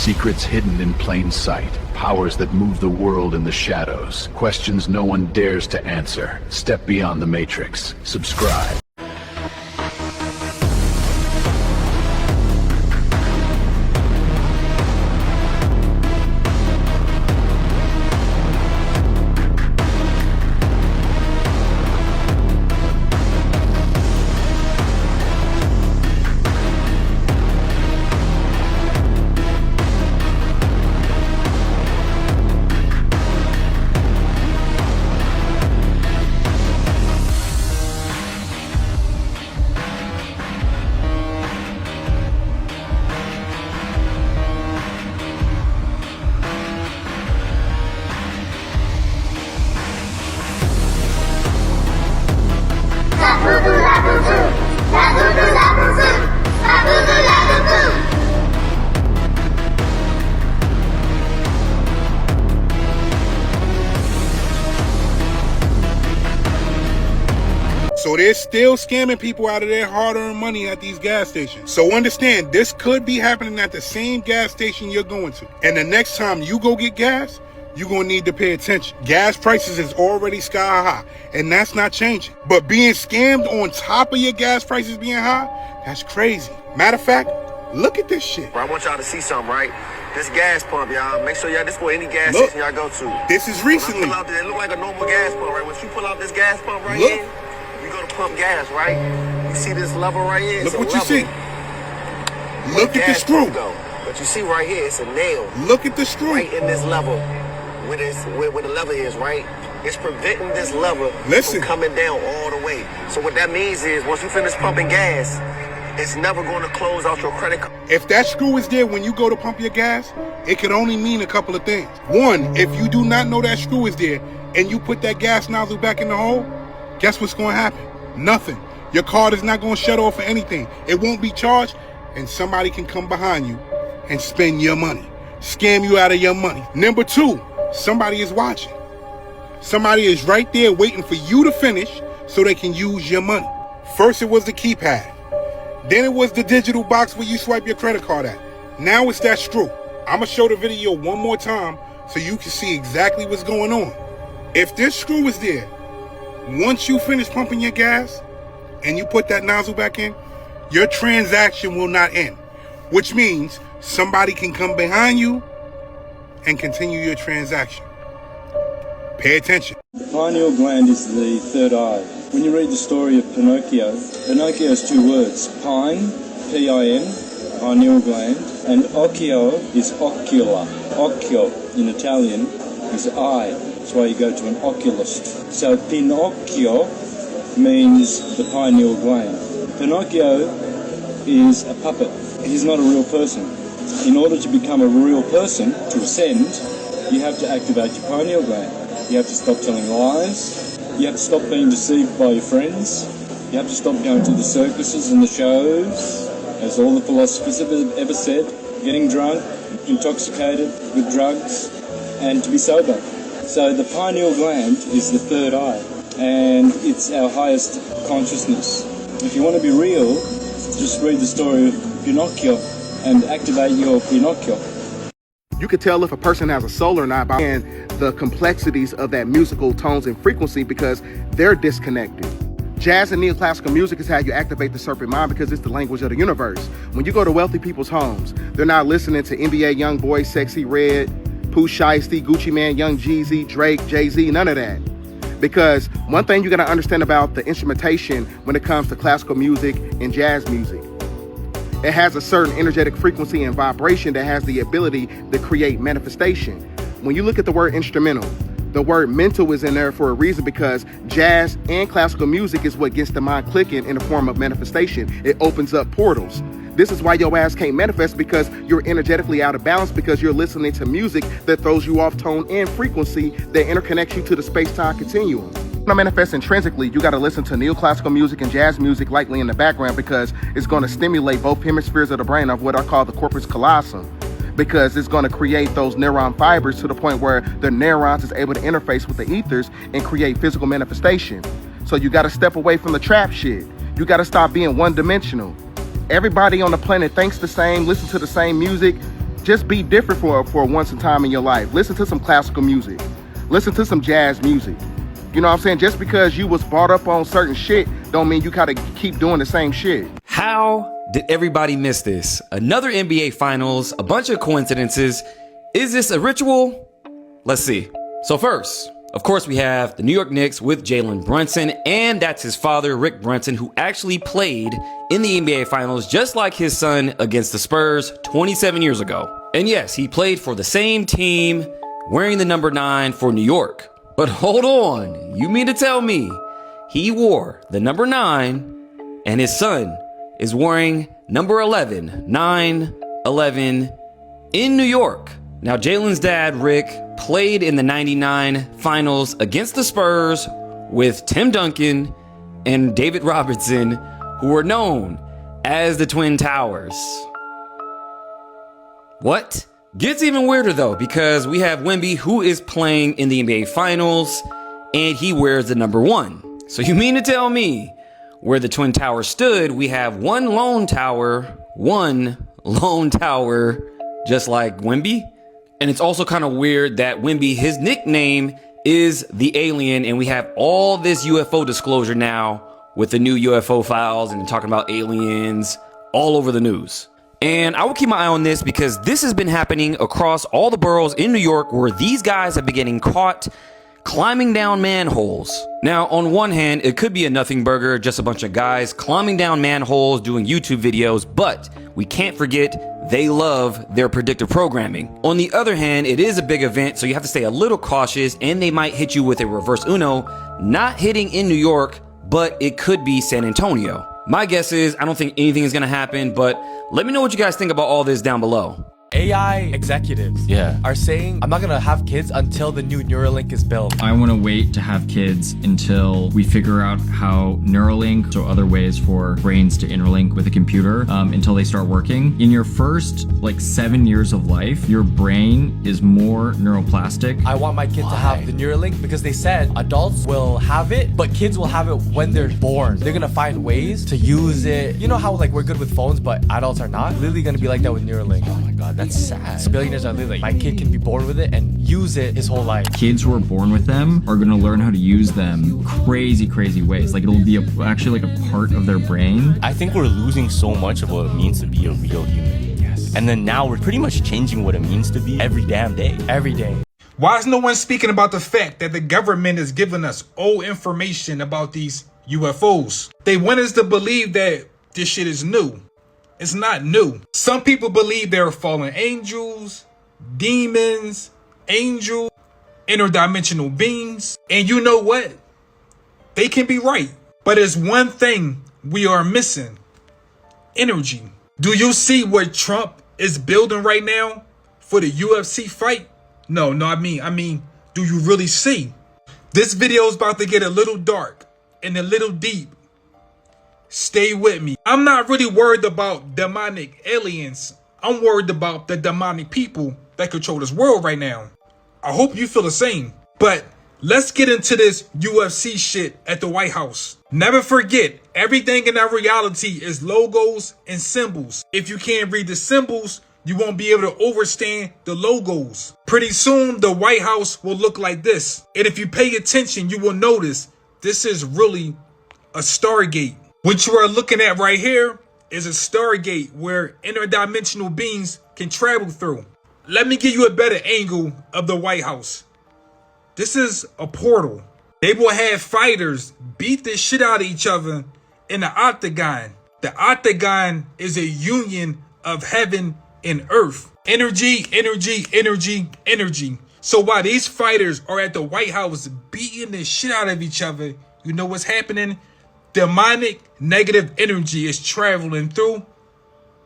Secrets hidden in plain sight. Powers that move the world in the shadows. Questions no one dares to answer. Step beyond the Matrix. Subscribe. So they're still scamming people out of their hard-earned money at these gas stations. So understand, this could be happening at the same gas station you're going to. And the next time you go get gas, you're going to need to pay attention. Gas prices is already sky high, and that's not changing. But being scammed on top of your gas prices being high, that's crazy. Matter of fact, look at this shit. I want y'all to see something, right? This gas pump, y'all. Make sure y'all, this for any gas station y'all go to. This is recently. Pull out this, it look like a normal gas pump, right? Once you pull out this gas pump right here, you go to pump gas, right? You see this lever right here? Look what you see. Look at the screw. But you see right here, it's a nail. Look at the screw. Right in this lever, where the lever is, right? It's preventing this lever from coming down all the way. So what that means is, once you finish pumping gas, it's never going to close out your credit card. If that screw is there when you go to pump your gas, it could only mean a couple of things. One, if you do not know that screw is there and you put that gas nozzle back in the hole, guess what's going to happen? Nothing. Your card is not going to shut off for anything. It won't be charged, and somebody can come behind you and spend your money, scam you out of your money. Number two, somebody is watching. Somebody is right there waiting for you to finish so they can use your money. First, it was the keypad. Then it was the digital box where you swipe your credit card at. Now it's that screw. I'm going to show the video one more time so you can see exactly what's going on. If this screw is there, once you finish pumping your gas and you put that nozzle back in, your transaction will not end, which means somebody can come behind you and continue your transaction. Pay attention. Pineal gland is the third eye. When you read the story of Pinocchio, Pinocchio has two words, pine, P-I-N, pineal gland, and occhio is ocula. Occhio in Italian is eye. That's why you go to an oculist. So Pinocchio means the pineal gland. Pinocchio is a puppet. He's not a real person. In order to become a real person, to ascend, you have to activate your pineal gland. You have to stop telling lies. You have to stop being deceived by your friends. You have to stop going to the circuses and the shows, as all the philosophers have ever said, getting drunk, intoxicated with drugs, and to be sober. So the pineal gland is the third eye, and it's our highest consciousness. If you want to be real, just read the story of Pinocchio and activate your Pinocchio. You can tell if a person has a soul or not by the complexities of that musical tones and frequency because they're disconnected. Jazz and neoclassical music is how you activate the serpent mind because it's the language of the universe. When you go to wealthy people's homes, they're not listening to NBA Youngboy, Sexy Red, Pooh Shiesty, Gucci Mane, Young Jeezy, Drake, Jay-Z, none of that. Because one thing you got to understand about the instrumentation when it comes to classical music and jazz music, it has a certain energetic frequency and vibration that has the ability to create manifestation. When you look at the word instrumental, the word mental is in there for a reason because jazz and classical music is what gets the mind clicking in the form of manifestation. It opens up portals. This is why your ass can't manifest because you're energetically out of balance because you're listening to music that throws you off tone and frequency that interconnects you to the space-time continuum. To manifest intrinsically, you got to listen to neoclassical music and jazz music lightly in the background because it's going to stimulate both hemispheres of the brain of what I call the corpus callosum, because it's going to create those neuron fibers to the point where the neurons is able to interface with the ethers and create physical manifestation. So you got to step away from the trap shit. You got to stop being one-dimensional. Everybody on the planet thinks the same, listens to the same music, Just be different for once in time in your life. Listen to some classical music. Listen to some jazz music. You know what I'm saying? Just because you was brought up on certain shit don't mean you gotta keep doing the same shit. How did everybody miss this? Another NBA Finals, a bunch of coincidences. Is this a ritual? Let's see. So first, of course, we have the New York Knicks with Jalen Brunson, and that's his father, Rick Brunson, who actually played in the NBA Finals just like his son against the Spurs 27 years ago. And yes, he played for the same team, wearing the number 9 for New York. But hold on, you mean to tell me he wore the number 9 and his son is wearing number 11, 9-11 in New York? Now, Jalen's dad, Rick, played in the 99 finals against the Spurs with Tim Duncan and David Robinson, who were known as the Twin Towers. What? Gets even weirder though, because we have Wemby, who is playing in the NBA Finals, and he wears the number 1. So you mean to tell me where the Twin Towers stood, we have one lone tower, just like Wemby? And it's also kind of weird that Wemby, his nickname is the Alien, and we have all this UFO disclosure now with the new UFO files and talking about aliens all over the news. And I will keep my eye on this because this has been happening across all the boroughs in New York where these guys have been getting caught climbing down manholes. Now, on one hand, it could be a nothing burger, just a bunch of guys climbing down manholes doing YouTube videos, but we can't forget they love their predictive programming. On the other hand, it is a big event, so you have to stay a little cautious, and they might hit you with a reverse Uno, not hitting in New York, but it could be San Antonio. My guess is I don't think anything is going to happen, but let me know what you guys think about all this down below. AI executives are saying, I'm not gonna have kids until the new Neuralink is built. I want to wait to have kids until we figure out how Neuralink, so other ways for brains to interlink with a computer, until they start working. In your first 7 years of life, your brain is more neuroplastic. I want my kid to have the Neuralink because they said adults will have it, but kids will have it when they're born. They're gonna find ways to use it. You know how we're good with phones, but adults are not? Literally gonna be like that with Neuralink. Oh my God, that's sad. So billionaires are literally like, my kid can be born with it and use it his whole life. Kids who are born with them are going to learn how to use them crazy ways. It'll be actually a part of their brain. I think we're losing so much of what it means to be a real human. Yes. And then now we're pretty much changing what it means to be every damn day. Every day. Why is no one speaking about the fact that the government is giving us old information about these UFOs? They want us to believe that this shit is new. It's not new. Some people believe there are fallen angels, demons, angels, interdimensional beings. And you know what? They can be right. But there's one thing we are missing. Energy. Do you see what Trump is building right now for the UFC fight? No, I mean, do you really see? This video is about to get a little dark and a little deep. Stay with me. I'm not really worried about demonic aliens. I'm worried about the demonic people that control this world right now. I hope you feel the same. But let's get into this UFC shit at the White House. Never forget, everything in our reality is logos and symbols. If you can't read the symbols, you won't be able to understand the logos. Pretty soon, the White House will look like this. And if you pay attention, you will notice this is really a Stargate. What you are looking at right here is a Stargate where interdimensional beings can travel through. Let me give you a better angle of the White House. This is a portal. They will have fighters beat the shit out of each other in the octagon. The octagon is a union of heaven and earth. Energy. So while these fighters are at the White House beating the shit out of each other, you know what's happening? Demonic negative energy is traveling through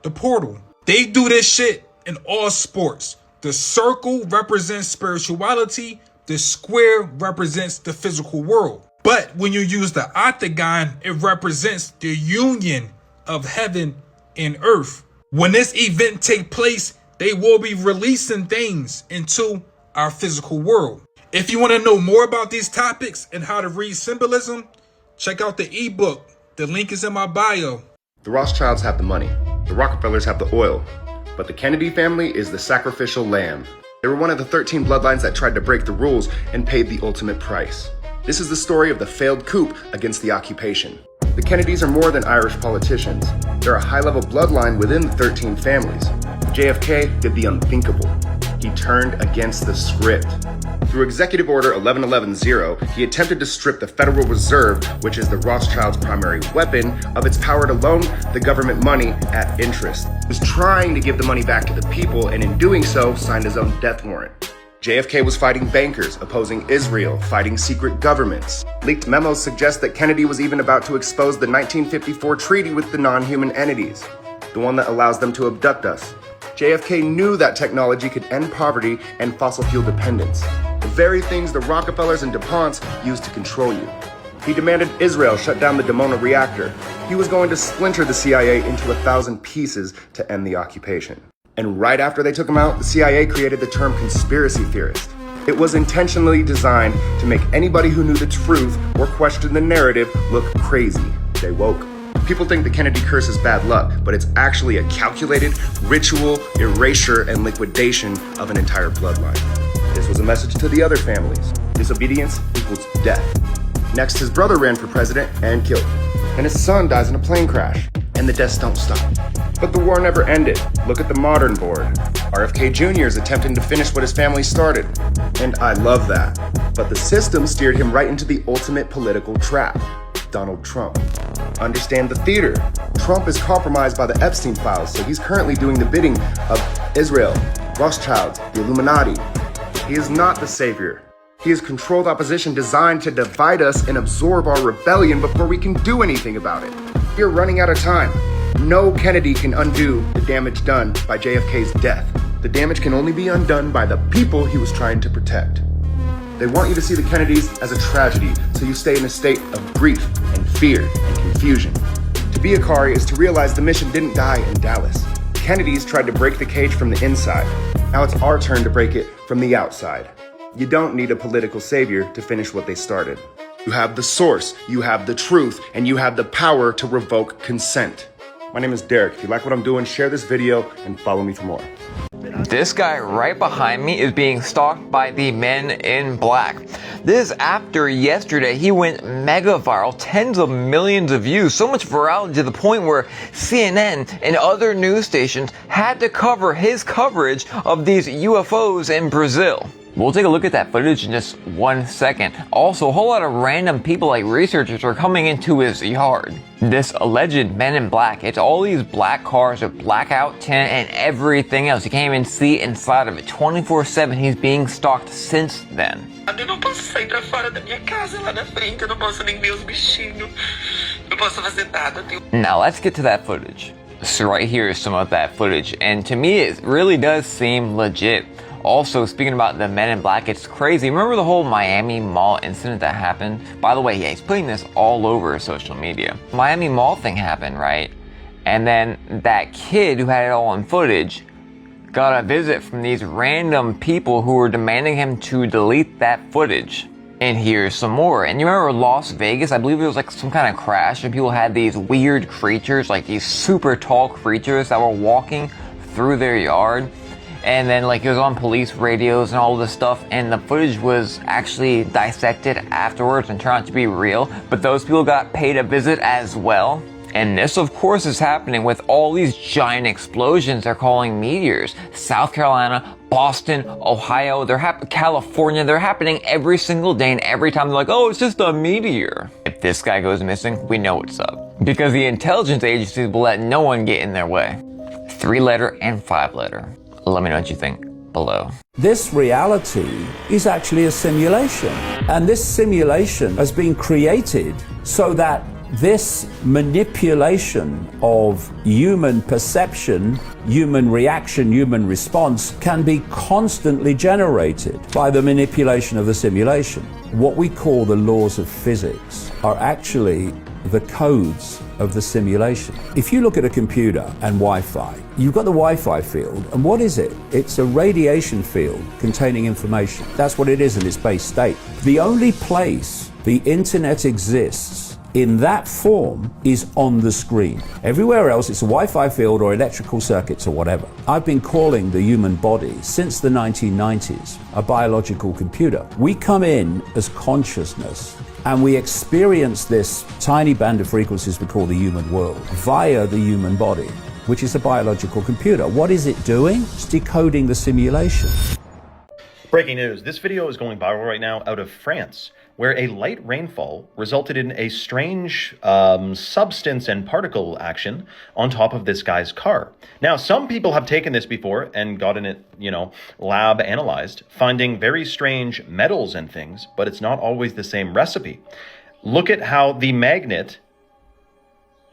the portal. They do this shit in all sports. The circle represents spirituality. The square represents the physical world. But when you use the octagon, it represents the union of heaven and earth. When this event takes place, they will be releasing things into our physical world. If you want to know more about these topics and how to read symbolism, check out the ebook. The link is in my bio. The Rothschilds have the money. The Rockefellers have the oil. But the Kennedy family is the sacrificial lamb. They were one of the 13 bloodlines that tried to break the rules and paid the ultimate price. This is the story of the failed coup against the occupation. The Kennedys are more than Irish politicians. They're a high-level bloodline within the 13 families. JFK did the unthinkable. He turned against the script. Through Executive Order 1111-0, he attempted to strip the Federal Reserve, which is the Rothschilds' primary weapon, of its power to loan the government money at interest. He was trying to give the money back to the people, and in doing so, signed his own death warrant. JFK was fighting bankers, opposing Israel, fighting secret governments. Leaked memos suggest that Kennedy was even about to expose the 1954 treaty with the non-human entities, the one that allows them to abduct us. JFK knew that technology could end poverty and fossil fuel dependence, the very things the Rockefellers and DuPonts used to control you. He demanded Israel shut down the Dimona reactor. He was going to splinter the CIA into 1,000 pieces to end the occupation. And right after they took him out, the CIA created the term conspiracy theorist. It was intentionally designed to make anybody who knew the truth or questioned the narrative look crazy. They woke. People think the Kennedy curse is bad luck, but it's actually a calculated ritual erasure and liquidation of an entire bloodline. This was a message to the other families. Disobedience equals death. Next, his brother ran for president and killed him. And his son dies in a plane crash. And the deaths don't stop. But the war never ended. Look at the modern board. RFK Jr. is attempting to finish what his family started. And I love that. But the system steered him right into the ultimate political trap. Donald Trump. Understand the theater. Trump is compromised by the Epstein files, so he's currently doing the bidding of Israel, Rothschilds, the Illuminati. He is not the savior. He is controlled opposition designed to divide us and absorb our rebellion before we can do anything about it. We're running out of time. No Kennedy can undo the damage done by JFK's death. The damage can only be undone by the people he was trying to protect. They want you to see the Kennedys as a tragedy, so you stay in a state of grief and fear and confusion. To be Akari is to realize the mission didn't die in Dallas. Kennedys tried to break the cage from the inside. Now it's our turn to break it from the outside. You don't need a political savior to finish what they started. You have the source, you have the truth, and you have the power to revoke consent. My name is Derek. If you like what I'm doing, share this video and follow me for more. This guy right behind me is being stalked by the Men in Black. This after yesterday he went mega viral, tens of millions of views, so much virality to the point where CNN and other news stations had to cover his coverage of these UFOs in Brazil. We'll take a look at that footage in just 1 second. Also, a whole lot of random people like researchers are coming into his yard. This alleged Men in Black, it's all these black cars with blackout tint and everything else. You can't even see inside of it. 24/7, he's being stalked since then. Eu não posso sair pra fora da minha casa lá na frente, eu não posso nem ver os bichinhos, não posso fazer nada. Now let's get to that footage. So right here is some of that footage, and to me it really does seem legit. Also, speaking about the Men in Black, it's crazy. Remember the whole Miami Mall incident that happened? By the way, yeah, he's putting this all over social media. Miami Mall thing happened, right? And then that kid who had it all on footage got a visit from these random people who were demanding him to delete that footage. And here's some more. And you remember Las Vegas? I believe it was like some kind of crash and people had these weird creatures, like these super tall creatures that were walking through their yard. And then like it was on police radios and all this stuff, and the footage was actually dissected afterwards and turned out to be real, but those people got paid a visit as well. And this of course is happening with all these giant explosions they're calling meteors. South Carolina, Boston, Ohio, California, they're happening every single day, and every time they're like, oh, it's just a meteor. If this guy goes missing, we know what's up. Because the intelligence agencies will let no one get in their way. 3-letter and 5-letter. Let me know what you think below. This reality is actually a simulation. And this simulation has been created so that this manipulation of human perception, human reaction, human response can be constantly generated by the manipulation of the simulation. What we call the laws of physics are actually the codes of the simulation. If you look at a computer and Wi-Fi, you've got the Wi-Fi field, and what is it? It's a radiation field containing information. That's what it is in its base state. The only place the internet exists in that form is on the screen. Everywhere else, it's a Wi-Fi field or electrical circuits or whatever. I've been calling the human body since the 1990s a biological computer. We come in as consciousness and we experience this tiny band of frequencies we call the human world via the human body, which is a biological computer. What is it doing? It's decoding the simulation. Breaking news, this video is going viral right now out of France, where a light rainfall resulted in a strange substance and particle action on top of this guy's car. Now, some people have taken this before and gotten it, lab analyzed, finding very strange metals and things, but it's not always the same recipe. Look at how the magnet,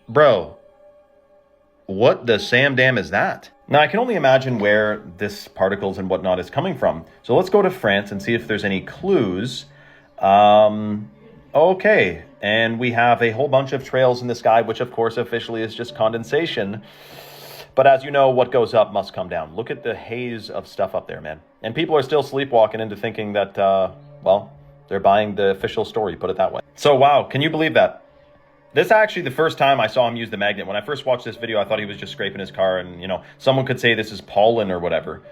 bro, what the Sam Dam is that? Now, I can only imagine where this particles and whatnot is coming from. So let's go to France and see if there's any clues. Okay, and we have a whole bunch of trails in the sky, which of course officially is just condensation. But as you know, what goes up must come down. Look at the haze of stuff up there, man. And people are still sleepwalking into thinking that, well, they're buying the official story, put it that way. So wow, can you believe that? This is actually the first time I saw him use the magnet. When I first watched this video, I thought he was just scraping his car and, someone could say this is pollen or whatever.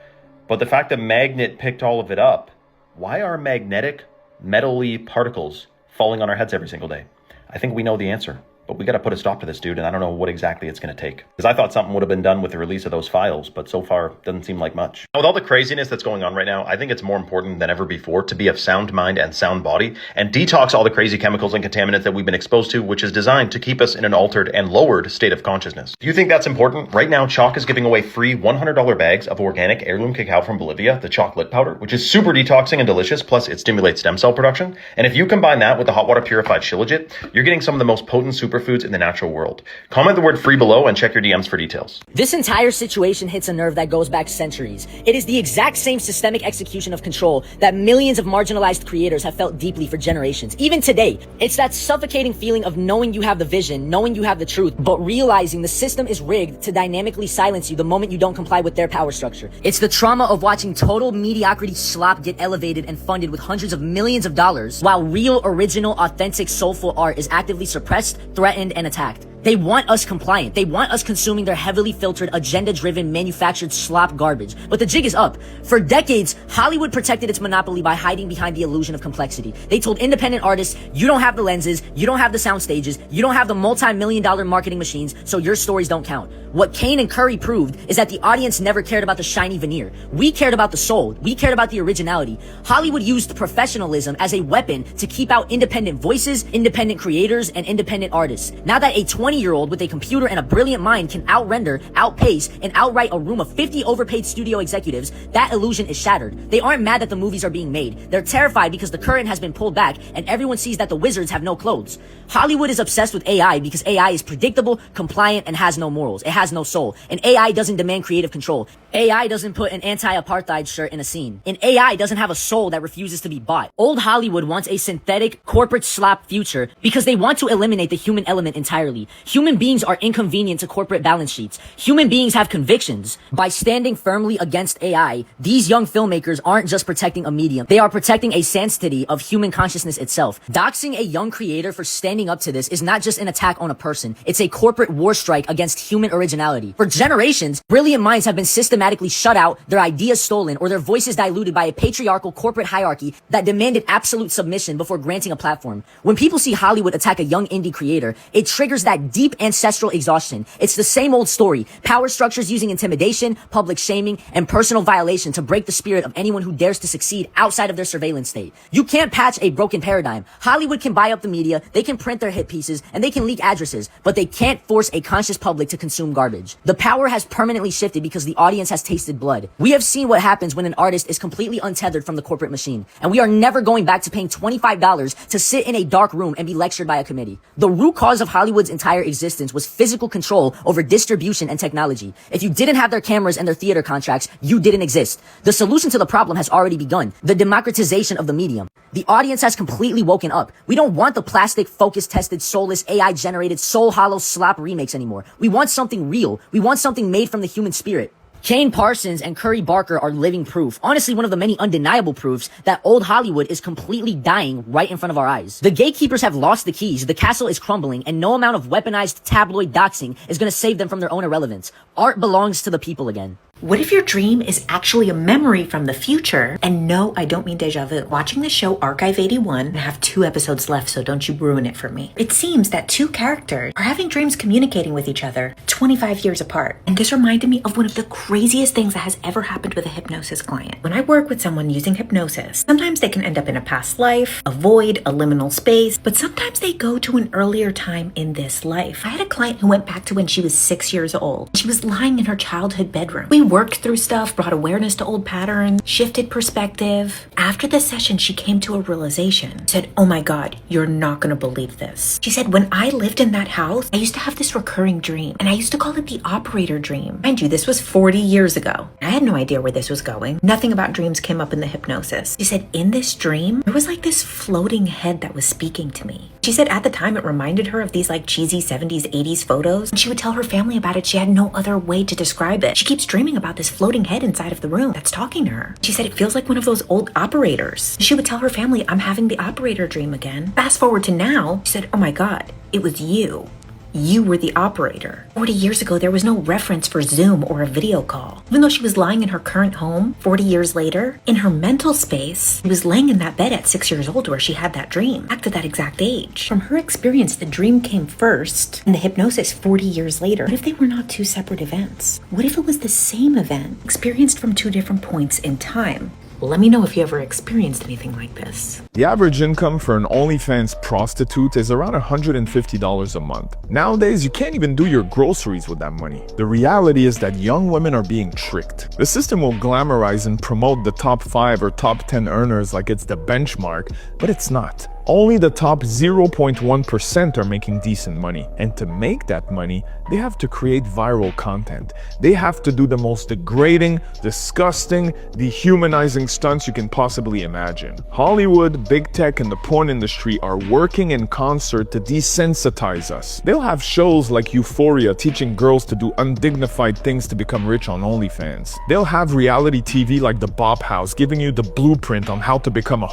But the fact that magnet picked all of it up, why are magnetic metal-y particles falling on our heads every single day? I think we know the answer, but we got to put a stop to this, dude, and I don't know what exactly it's going to take. Because I thought something would have been done with the release of those files, but so far doesn't seem like much. With all the craziness that's going on right now, I think it's more important than ever before to be of sound mind and sound body and detox all the crazy chemicals and contaminants that we've been exposed to, which is designed to keep us in an altered and lowered state of consciousness. Do you think that's important? Right now, Chalk is giving away free $100 bags of organic heirloom cacao from Bolivia, the chocolate powder, which is super detoxing and delicious, plus it stimulates stem cell production. And if you combine that with the hot water purified Shilajit, you're getting some of the most potent superfoods in the natural world. Comment the word free below and check your DMs for details. This entire situation hits a nerve that goes back centuries. It is the exact same systemic execution of control that millions of marginalized creators have felt deeply for generations. Even today, it's that suffocating feeling of knowing you have the vision, knowing you have the truth, but realizing the system is rigged to dynamically silence you the moment you don't comply with their power structure. It's the trauma of watching total mediocrity slop get elevated and funded with hundreds of millions of dollars, while real, original, authentic, soulful art is actively suppressed, threatened, and attacked. They want us compliant. They want us consuming their heavily filtered, agenda-driven, manufactured slop garbage. But the jig is up. For decades, Hollywood protected its monopoly by hiding behind the illusion of complexity. They told independent artists, you don't have the lenses, you don't have the sound stages, you don't have the multi-million-dollar marketing machines, so your stories don't count. What Kane and Curry proved is that the audience never cared about the shiny veneer. We cared about the soul. We cared about the originality. Hollywood used professionalism as a weapon to keep out independent voices, independent creators, and independent artists. Now that a 20-year-old with a computer and a brilliant mind can outrender, outpace, and outwrite a room of 50 overpaid studio executives, that illusion is shattered. They aren't mad that the movies are being made. They're terrified because the curtain has been pulled back and everyone sees that the wizards have no clothes. Hollywood is obsessed with AI because AI is predictable, compliant, and has no morals. It has no soul. And AI doesn't demand creative control. AI doesn't put an anti-apartheid shirt in a scene. And AI doesn't have a soul that refuses to be bought. Old Hollywood wants a synthetic, corporate slop future because they want to eliminate the human element entirely. Human beings are inconvenient to corporate balance sheets. Human beings have convictions. By standing firmly against AI, these young filmmakers aren't just protecting a medium. They are protecting a sanctity of human consciousness itself. Doxing a young creator for standing up to this is not just an attack on a person. It's a corporate war strike against human originality. For generations, brilliant minds have been systematically shut out, their ideas stolen, or their voices diluted by a patriarchal corporate hierarchy that demanded absolute submission before granting a platform. When people see Hollywood attack a young indie creator, it triggers that deep ancestral exhaustion. It's the same old story. Power structures using intimidation, public shaming, and personal violation to break the spirit of anyone who dares to succeed outside of their surveillance state. You can't patch a broken paradigm. Hollywood can buy up the media, they can print their hit pieces, and they can leak addresses, but they can't force a conscious public to consume garbage. The power has permanently shifted because the audience has tasted blood. We have seen what happens when an artist is completely untethered from the corporate machine, and we are never going back to paying $25 to sit in a dark room and be lectured by a committee. The root cause of Hollywood's entire existence was physical control over distribution and technology. If you didn't have their cameras and their theater contracts, you didn't exist. The solution to the problem has already begun. The democratization of the medium. The audience has completely woken up. We don't want the plastic, focus-tested, soulless, AI-generated, soul-hollow slop remakes anymore. We want something real. We want something made from the human spirit. Kane Parsons and Curry Barker are living proof, honestly one of the many undeniable proofs, that old Hollywood is completely dying right in front of our eyes. The gatekeepers have lost the keys, the castle is crumbling, and no amount of weaponized tabloid doxing is going to save them from their own irrelevance. Art belongs to the people again. What if your dream is actually a memory from the future? And no, I don't mean deja vu. Watching the show Archive 81, and I have 2 episodes left, so don't you ruin it for me. It seems that 2 characters are having dreams communicating with each other 25 years apart. And this reminded me of one of the craziest things that has ever happened with a hypnosis client. When I work with someone using hypnosis, sometimes they can end up in a past life, a void, a liminal space, but sometimes they go to an earlier time in this life. I had a client who went back to when she was 6 years old. She was lying in her childhood bedroom. We worked through stuff, brought awareness to old patterns, shifted perspective. After the session, she came to a realization. Said, oh my God, you're not gonna believe this. She said, when I lived in that house, I used to have this recurring dream, and I used to call it the operator dream. Mind you, this was 40 years ago. I had no idea where this was going. Nothing about dreams came up in the hypnosis. She said, in this dream, there was like this floating head that was speaking to me. She said at the time it reminded her of these like cheesy 70s, 80s photos. And she would tell her family about it. She had no other way to describe it. She keeps dreaming about this floating head inside of the room that's talking to her. She said it feels like one of those old operators. She would tell her family, I'm having the operator dream again. Fast forward to now, she said, oh my God, it was you. You were the operator. 40 years ago, there was no reference for Zoom or a video call. Even though she was lying in her current home 40 years later, in her mental space, she was laying in that bed at 6 years old where she had that dream, back to that exact age. From her experience, the dream came first, and the hypnosis 40 years later. What if they were not 2 separate events? What if it was the same event, experienced from 2 different points in time? Let me know if you ever experienced anything like this. The average income for an OnlyFans prostitute is around $150 a month. Nowadays, you can't even do your groceries with that money. The reality is that young women are being tricked. The system will glamorize and promote the top 5 or top 10 earners like it's the benchmark, but it's not. Only the top 0.1% are making decent money. And to make that money, they have to create viral content. They have to do the most degrading, disgusting, dehumanizing stunts you can possibly imagine. Hollywood, big tech, and the porn industry are working in concert to desensitize us. They'll have shows like Euphoria teaching girls to do undignified things to become rich on OnlyFans. They'll have reality TV like The Bop House giving you the blueprint on how to become a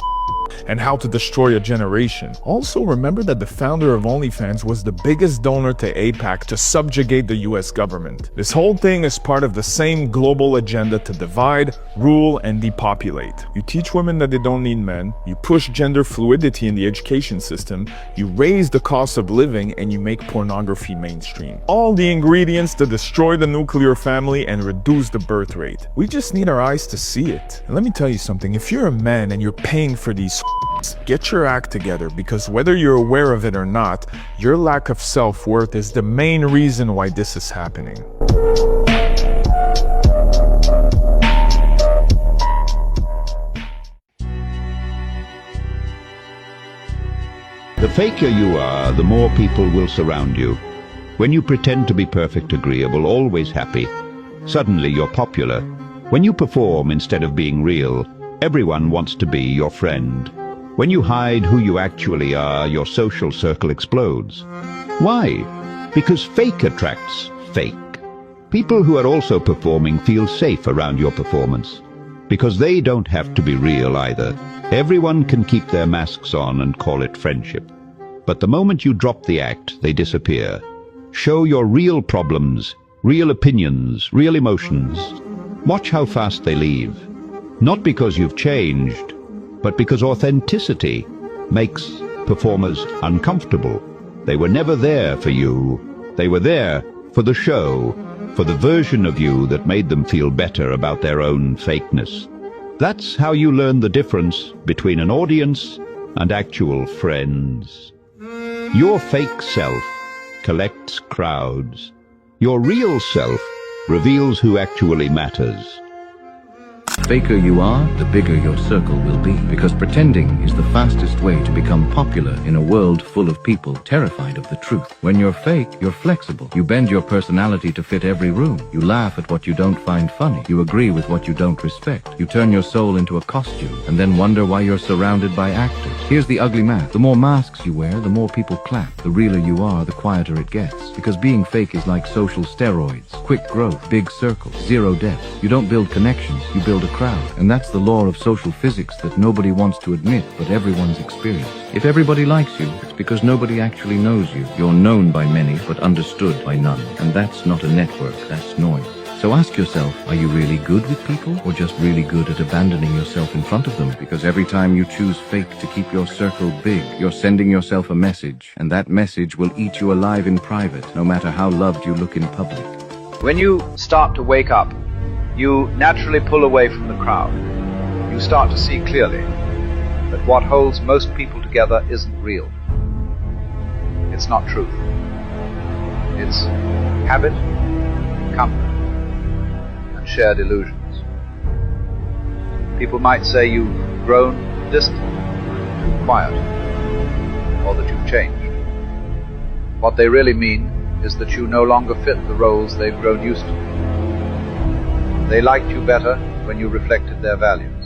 and how to destroy a generation. Also, remember that the founder of OnlyFans was the biggest donor to AIPAC to subjugate the US government. This whole thing is part of the same global agenda to divide, rule, and depopulate. You teach women that they don't need men, you push gender fluidity in the education system, you raise the cost of living, and you make pornography mainstream. All the ingredients to destroy the nuclear family and reduce the birth rate. We just need our eyes to see it. And let me tell you something, if you're a man and you're paying for these get your act together, because whether you're aware of it or not, your lack of self-worth is the main reason why this is happening. The faker you are, the more people will surround you. When you pretend to be perfect, agreeable, always happy, suddenly you're popular. When you perform instead of being real, everyone wants to be your friend. When you hide who you actually are, your social circle explodes. Why? Because fake attracts fake. People who are also performing feel safe around your performance, because they don't have to be real either. Everyone can keep their masks on and call it friendship. But the moment you drop the act, they disappear. Show your real problems, real opinions, real emotions. Watch how fast they leave. Not because you've changed, but because authenticity makes performers uncomfortable. They were never there for you. They were there for the show, for the version of you that made them feel better about their own fakeness. That's how you learn the difference between an audience and actual friends. Your fake self collects crowds. Your real self reveals who actually matters. faker you are, the bigger your circle will be. Because pretending is the fastest way to become popular in a world full of people terrified of the truth. When you're fake, you're flexible. You bend your personality to fit every room. You laugh at what you don't find funny. You agree with what you don't respect. You turn your soul into a costume and then wonder why you're surrounded by actors. Here's the ugly math. The more masks you wear, the more people clap. The realer you are, the quieter it gets. Because being fake is like social steroids. Quick growth, big circles, zero depth. You don't build connections, you build a crowd. And that's the law of social physics that nobody wants to admit, but everyone's experienced. If everybody likes you, it's because nobody actually knows you. You're known by many, but understood by none. And that's not a network, that's noise. So ask yourself, are you really good with people, or just really good at abandoning yourself in front of them? Because every time you choose fake to keep your circle big, you're sending yourself a message, and that message will eat you alive in private, no matter how loved you look in public. When you start to wake up, you naturally pull away from the crowd. You start to see clearly that what holds most people together isn't real. It's not truth. It's habit, comfort, and shared illusions. People might say you've grown distant, too quiet, or that you've changed. What they really mean is that you no longer fit the roles they've grown used to. They liked you better when you reflected their values.